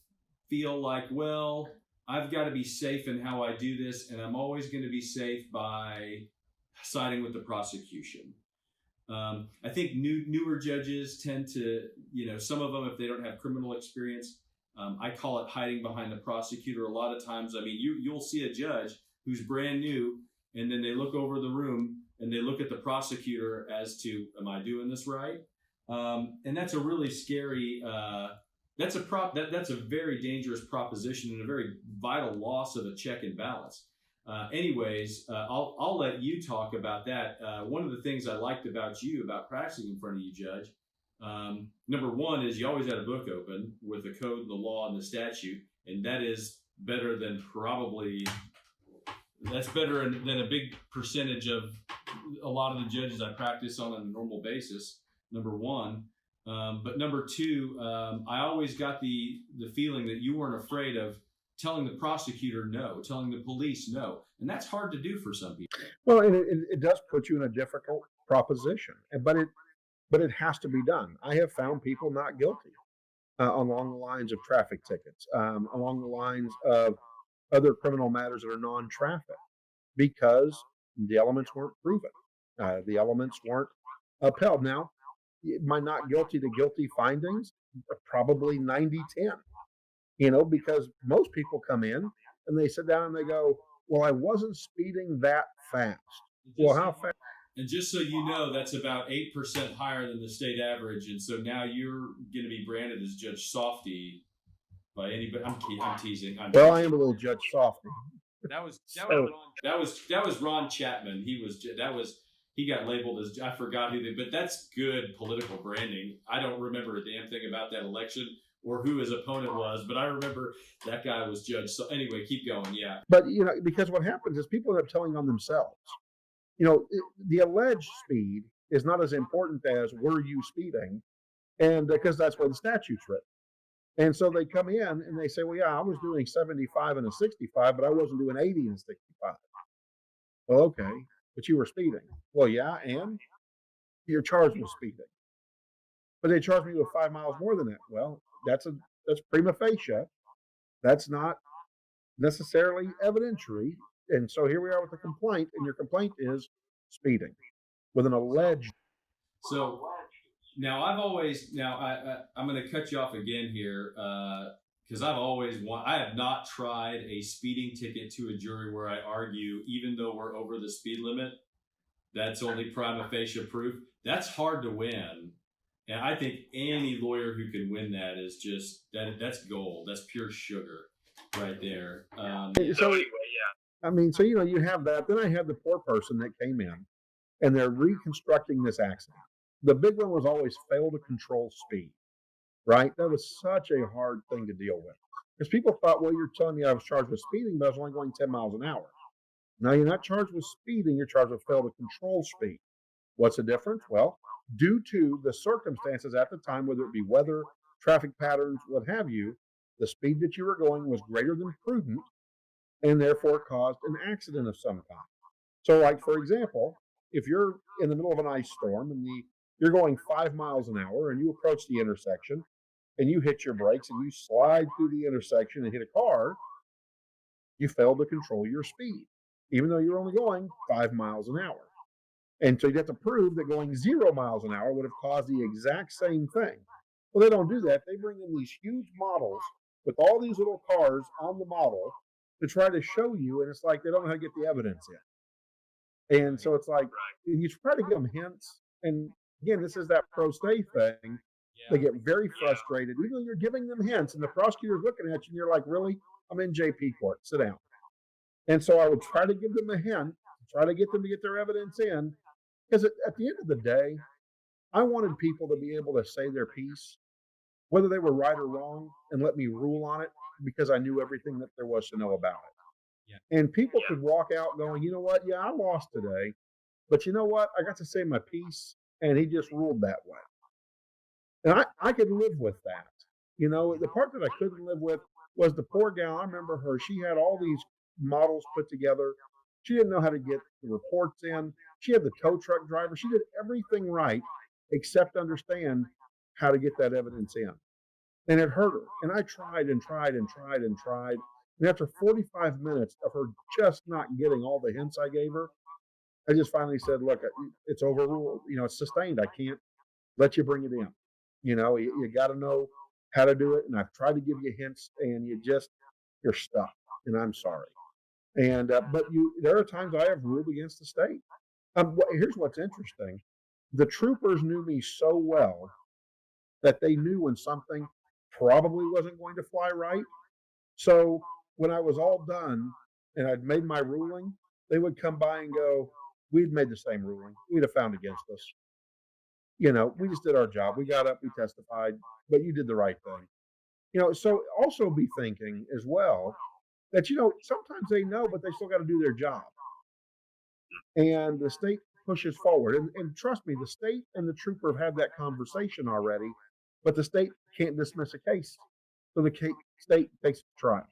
feel like, well, I've got to be safe in how I do this, and I'm always going to be safe by siding with the prosecution. I think newer judges tend to, some of them, if they don't have criminal experience, I call it hiding behind the prosecutor. A lot of times, you'll see a judge who's brand new, and then they look over the room and they look at the prosecutor as to, am I doing this right? And that's a really scary, that's a very dangerous proposition and a very vital loss of a check and balance. I'll let you talk about that. One of the things I liked about you, about practicing in front of you, Judge, number one is you always had a book open with the code, the law, and the statute, and that is better than that's better than a big percentage of a lot of the judges I practice on a normal basis, number one. But number two, I always got the feeling that you weren't afraid of telling the prosecutor no, telling the police no. And that's hard to do for some people. Well, it does put you in a difficult proposition, but it has to be done. I have found people not guilty along the lines of traffic tickets, along the lines of other criminal matters that are non-traffic, because the elements weren't proven. The elements weren't upheld. Now, my not guilty to guilty findings are probably 90-10, because most people come in and they sit down and they go, well, I wasn't speeding that fast. Well, how fast? And just so you know, that's about 8% higher than the state average. And so now you're going to be branded as Judge Softy by anybody. I'm teasing. Well, I am a little Judge Softy. That was Ron Chapman. He got labeled as, I forgot but that's good political branding. I don't remember a damn thing about that election or who his opponent was, but I remember that guy was Judge. So anyway, keep going. Yeah. But, because what happens is people end up telling on themselves. The alleged speed is not as important as were you speeding, and because that's where the statute's written. And so they come in and they say, well, yeah, I was doing 75 and a 65, but I wasn't doing 80 and 65. Well, okay, but you were speeding. Well, yeah, and you're charged with speeding. But they charged me with 5 miles more than that. Well, that's prima facie. That's not necessarily evidentiary. And so here we are with a complaint, and your complaint is speeding with an alleged. So now I'm going to cut you off again here because I have not tried a speeding ticket to a jury where I argue, even though we're over the speed limit, that's only prima facie proof. That's hard to win. And I think any lawyer who can win that is just, that's gold. That's pure sugar. right there. So, anyway, yeah. I mean, so, you have that. Then I had the poor person that came in and they're reconstructing this accident. The big one was always fail to control speed, right? That was such a hard thing to deal with because people thought, well, you're telling me I was charged with speeding, but I was only going 10 miles an hour. Now you're not charged with speeding, you're charged with fail to control speed. What's the difference? Well, due to the circumstances at the time, whether it be weather, traffic patterns, what have you, the speed that you were going was greater than prudent and therefore caused an accident of some kind. So, like for example, if you're in the middle of an ice storm and you're going 5 miles an hour and you approach the intersection and you hit your brakes and you slide through the intersection and hit a car, you failed to control your speed, even though you're only going 5 miles an hour. And so you have to prove that going 0 miles an hour would have caused the exact same thing. Well, they don't do that. They bring in these huge models with all these little cars on the model to try to show you, and it's like they don't know how to get the evidence in. And so it's like, and you try to give them hints. And again, this is that pro se thing. They get very frustrated, even though you're giving them hints, and the prosecutor's looking at you, and you're like, really? I'm in JP court. Sit down. And so I would try to give them a hint, try to get them to get their evidence in, because at the end of the day, I wanted people to be able to say their piece, whether they were right or wrong, and let me rule on it because I knew everything that there was to know about it. Yeah. And people could walk out going, you know what? Yeah, I lost today, but you know what? I got to say my piece, and he just ruled that way. And I could live with that. The part that I couldn't live with was the poor gal. I remember her. She had all these models put together. She didn't know how to get the reports in. She had the tow truck driver. She did everything right except understand how to get that evidence in. And it hurt her. And I tried and tried and tried and tried. And after 45 minutes of her just not getting all the hints I gave her, I just finally said, look, it's overruled. It's sustained. I can't let you bring it in. You got to know how to do it. And I've tried to give you hints and you're stuck. And I'm sorry. And but there are times I have ruled against the state. Here's what's interesting: the troopers knew me so well that they knew when something probably wasn't going to fly right. So when I was all done and I'd made my ruling, they would come by and go, "We'd made the same ruling. We'd have found against us. We just did our job. We got up, we testified, but you did the right thing." So also be thinking as well that sometimes they know, but they still got to do their job. And the state pushes forward, and trust me, the state and the trooper have had that conversation already, but the state can't dismiss a case, so the state takes a trial.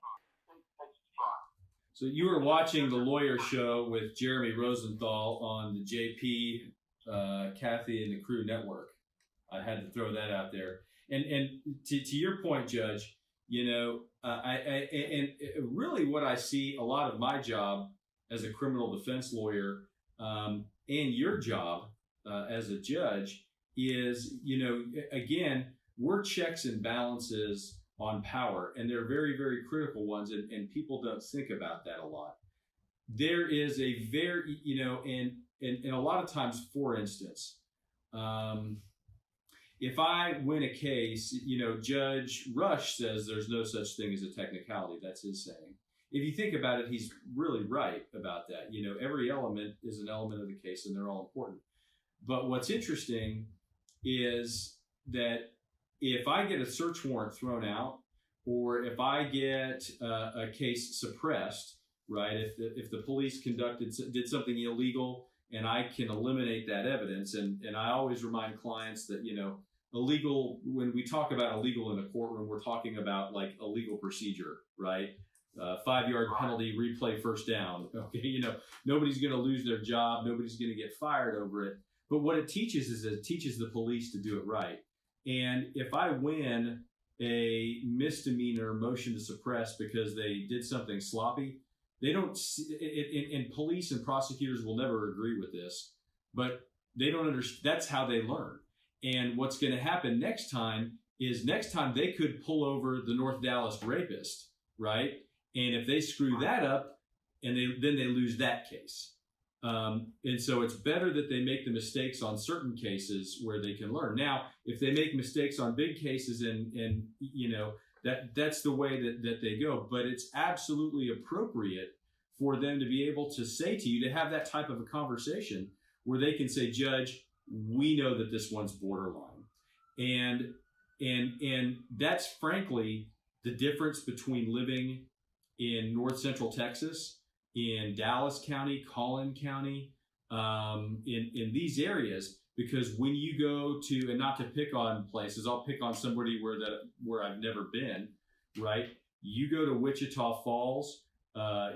So you were watching the Lawyer Show with Jeremy Rosenthal on the JP, Kathy, and the Crew Network. I had to throw that out there. And to your point, Judge, and really what I see a lot of my job as a criminal defense lawyer and your job as a judge is, again, we're checks and balances on power, and they're very, very critical ones, and people don't think about that a lot. There is a very, and a lot of times, for instance, if I win a case, Judge Rush says there's no such thing as a technicality. That's his saying. If you think about it, he's really right about that. Every element is an element of the case, and they're all important. But what's interesting is that if I get a search warrant thrown out, or if I get a case suppressed, right? If the police did something illegal, and I can eliminate that evidence, and I always remind clients that illegal, when we talk about illegal in a courtroom, we're talking about like a legal procedure, right? 5-yard penalty, replay, first down. Okay, nobody's going to lose their job, nobody's going to get fired over it. But what it teaches is it teaches the police to do it right. And if I win a misdemeanor motion to suppress because they did something sloppy, they don't. And police and prosecutors will never agree with this, but they don't understand. That's how they learn. And what's going to happen next time is they could pull over the North Dallas rapist, right? And if they screw that up, and then they lose that case. And so it's better that they make the mistakes on certain cases where they can learn. Now, if they make mistakes on big cases and That's the way that they go. But it's absolutely appropriate for them to be able to say to you, to have that type of a conversation where they can say, Judge, we know that this one's borderline. And that's frankly the difference between living in North Central Texas, in Dallas County, Collin County, in these areas. Because when you go to, and not to pick on places, I'll pick on somebody where I've never been, right? You go to Wichita Falls,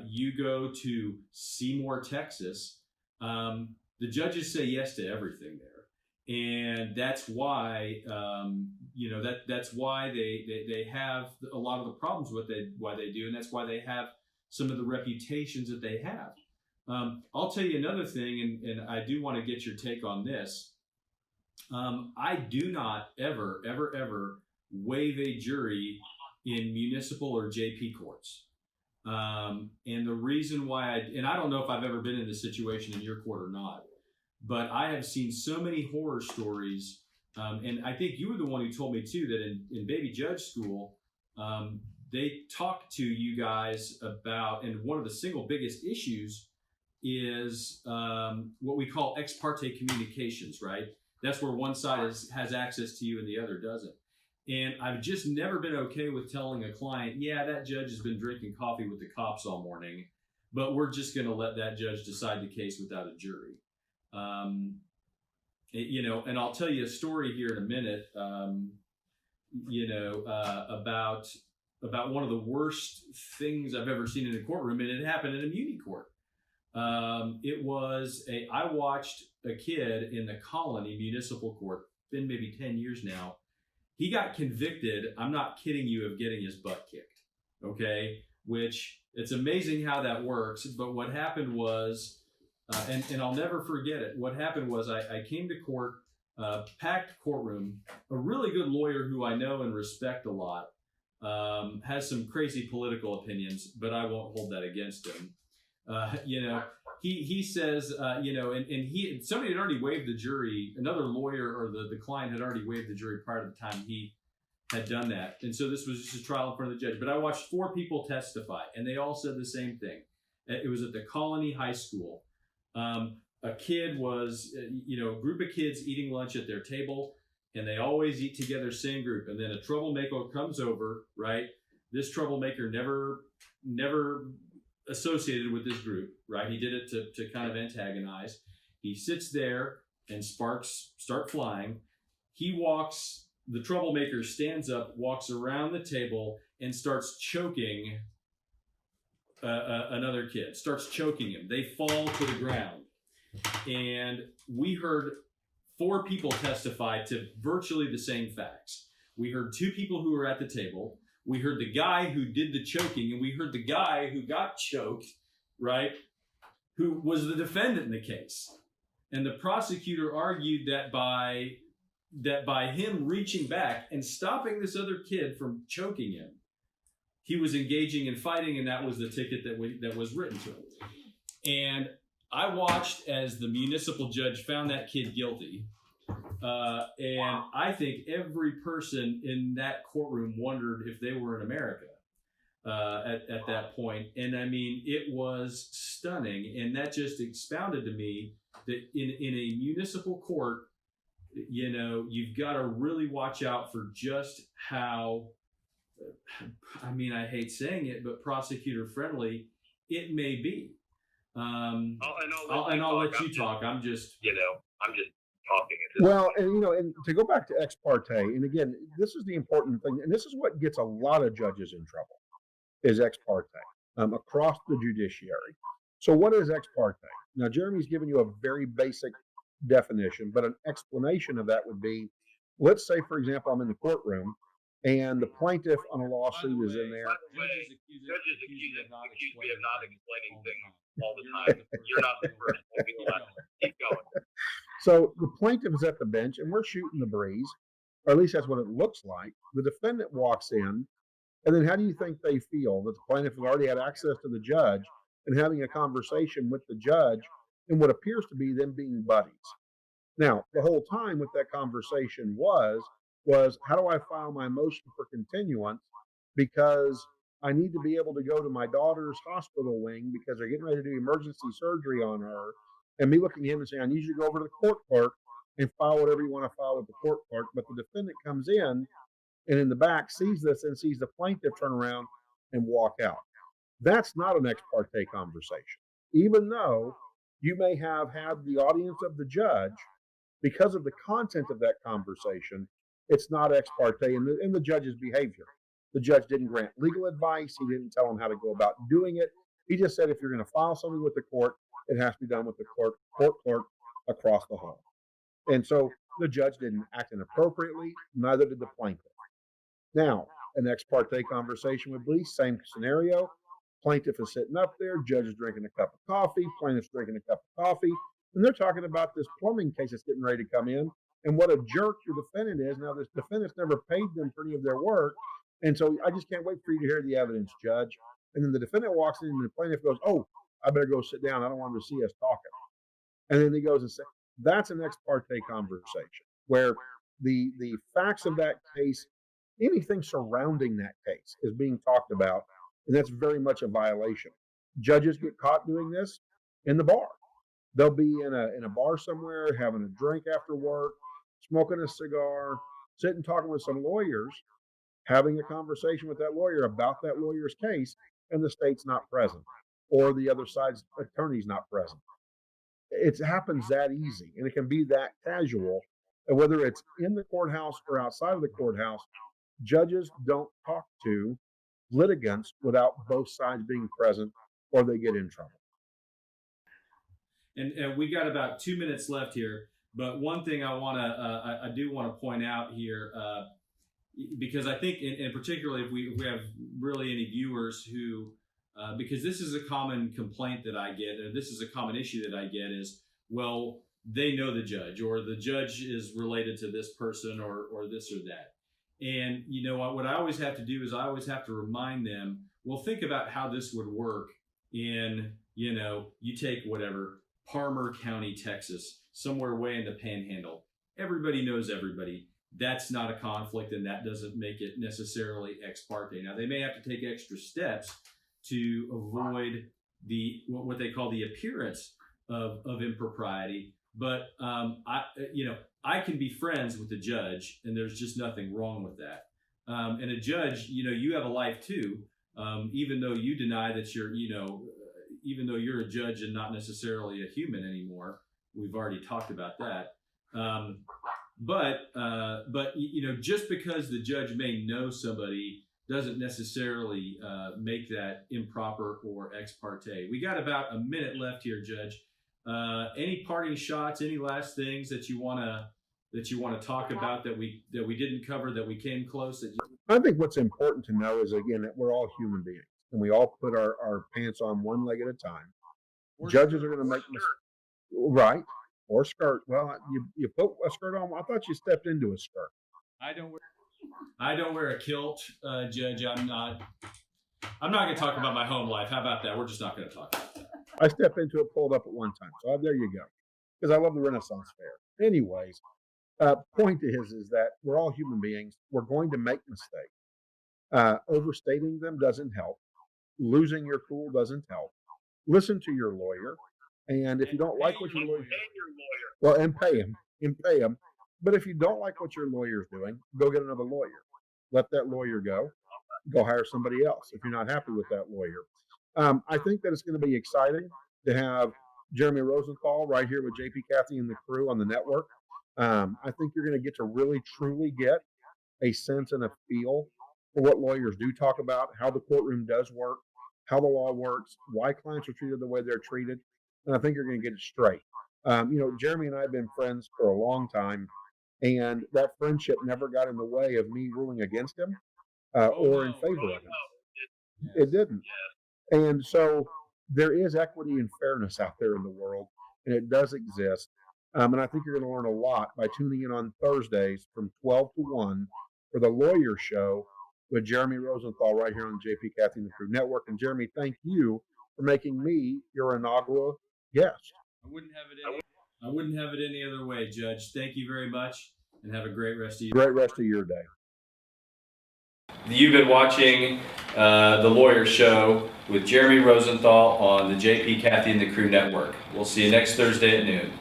you go to Seymour, Texas, the judges say yes to everything there. And that's why, that's why they have a lot of the problems why they do, and that's why they have some of the reputations that they have. I'll tell you another thing, and I do want to get your take on this. I do not ever waive a jury in municipal or JP courts. And the reason why I don't know if I've ever been in this situation in your court or not, but I have seen so many horror stories. And I think you were the one who told me too, that in baby judge school, they talk to you guys about, and one of the single biggest issues is what we call ex parte communications, right? That's where one side has access to you and the other doesn't. And I've just never been okay with telling a client, yeah, that judge has been drinking coffee with the cops all morning, but we're just going to let that judge decide the case without a jury. And I'll tell you a story here in a minute, about one of the worst things I've ever seen in a courtroom, and it happened in a muni court. I watched a kid in the Colony Municipal Court, been maybe 10 years now. He got convicted, I'm not kidding you, of getting his butt kicked, okay? Which, it's amazing how that works, but what happened was, and I'll never forget it, what happened was I came to court, packed courtroom, a really good lawyer who I know and respect a lot, has some crazy political opinions, but I won't hold that against him. He says, and somebody had already waived the jury. Another lawyer or the client had already waived the jury prior to the time he had done that. And so this was just a trial in front of the judge. But I watched 4 people testify, and they all said the same thing. It was at the Colony High School. A kid was, a group of kids eating lunch at their table, and they always eat together, same group. And then a troublemaker comes over, right? This troublemaker never associated with this group, right? He did it to kind of antagonize. He sits there and sparks start flying. The troublemaker stands up, walks around the table, and starts choking another kid, starts choking him. They fall to the ground. And we heard 4 people testify to virtually the same facts. We heard 2 people who were at the table. We heard the guy who did the choking, and we heard the guy who got choked, right, who was the defendant in the case. And the prosecutor argued that by him reaching back and stopping this other kid from choking him, he was engaging in fighting, and that was the ticket that was written to him. And I watched as the municipal judge found that kid guilty. And I think every person in that courtroom wondered if they were in America at that point. And I mean, it was stunning. And that just expounded to me that in a municipal court, you've got to really watch out for just how, I hate saying it, but prosecutor friendly it may be. I'll let you talk. I'm just talking. Well, and to go back to ex parte, and again, this is the important thing, and this is what gets a lot of judges in trouble, is ex parte across the judiciary. So what is ex parte? Now, Jeremy's given you a very basic definition, but an explanation of that would be, let's say, for example, I'm in the courtroom, and the plaintiff on a lawsuit is in there. By the way, judges accuse me of not explaining things all the time. You're not the first. Keep going. So the plaintiff is at the bench, and we're shooting the breeze, or at least that's what it looks like. The defendant walks in, and then how do you think they feel? That the plaintiff has already had access to the judge and having a conversation with the judge in what appears to be them being buddies. Now, the whole time what that conversation was how do I file my motion for continuance because I need to be able to go to my daughter's hospital wing because they're getting ready to do emergency surgery on her, and me looking at him and saying, I need you to go over to the court clerk and file whatever you want to file with the court clerk. But the defendant comes in and in the back sees this and sees the plaintiff turn around and walk out. That's not an ex parte conversation. Even though you may have had the audience of the judge, because of the content of that conversation, it's not ex parte in the judge's behavior. The judge didn't grant legal advice. He didn't tell him how to go about doing it. He just said, if you're going to file something with the court, it has to be done with the court clerk across the hall. And so the judge didn't act inappropriately, neither did the plaintiff. Now, an ex parte conversation would be same scenario. Plaintiff is sitting up there, judge is drinking a cup of coffee, plaintiff's drinking a cup of coffee, and they're talking about this plumbing case that's getting ready to come in and what a jerk your defendant is. Now, this defendant's never paid them for any of their work, and so I just can't wait for you to hear the evidence, judge. And then the defendant walks in and the plaintiff goes, oh, I better go sit down. I don't want him to see us talking. And then he goes and says, that's an ex parte conversation where the facts of that case, anything surrounding that case is being talked about, and that's very much a violation. Judges get caught doing this in the bar. They'll be in a bar somewhere, having a drink after work, smoking a cigar, sitting talking with some lawyers, having a conversation with that lawyer about that lawyer's case, and the state's not present, or the other side's attorney's not present. It happens that easy, and it can be that casual. And whether it's in the courthouse or outside of the courthouse, judges don't talk to litigants without both sides being present, or they get in trouble. And we got about 2 minutes left here, but one thing I do want to point out here, because I think, and particularly if we have really any viewers who, because this is a common complaint that I get, or this is a common issue that I get is, well, they know the judge, or the judge is related to this person, or this or that. And you know what I always have to do is I always have to remind them, well, think about how this would work in, you take whatever, Palmer County, Texas, somewhere way in the panhandle. Everybody knows everybody. That's not a conflict, and that doesn't make it necessarily ex parte. Now, they may have to take extra steps to avoid what they call the appearance of impropriety. But I can be friends with the judge, and there's just nothing wrong with that. And a judge, you have a life too, even though you deny that even though you're a judge and not necessarily a human anymore. We've already talked about that. But just because the judge may know somebody doesn't necessarily make that improper or ex parte. We got about a minute left here, Judge. Any parting shots? Any last things that you want to talk about that we didn't cover, that we came close? I think what's important to know is, again, that we're all human beings, and we all put our pants on one leg at a time. Judges are going to make mistakes, right? Or skirt. Well, you put a skirt on. I thought you stepped into a skirt. I don't wear a kilt, Judge. I'm not going to talk about my home life. How about that? We're just not going to talk about that. I stepped into it, pulled up at one time. So there you go. Because I love the Renaissance Fair. Anyways, point is that we're all human beings. We're going to make mistakes. Overstating them doesn't help. Losing your cool doesn't help. Listen to your lawyer. And if you don't like what your lawyer, well, and pay him. But if you don't like what your lawyer's doing, go get another lawyer. Let that lawyer go. Go hire somebody else if you're not happy with that lawyer. I think that it's going to be exciting to have Jeremy Rosenthal right here with JP Cathy and the crew on the network. I think you're going to get to really, truly get a sense and a feel for what lawyers do talk about, how the courtroom does work, how the law works, why clients are treated the way they're treated. And I think you're going to get it straight. Jeremy and I have been friends for a long time, and that friendship never got in the way of me ruling against him or in favor of him. It didn't. And so there is equity and fairness out there in the world, and it does exist. And I think you're going to learn a lot by tuning in on Thursdays from 12 to 1 for the Lawyer Show with Jeremy Rosenthal right here on the JP Cathy and the Crew Network. And Jeremy, thank you for making me your inaugural guest. I wouldn't have it any other way, Judge. Thank you very much, and have a great rest of your day. You've been watching The Lawyer Show with Jeremy Rosenthal on the JP, Kathy, and the Crew Network. We'll see you next Thursday at noon.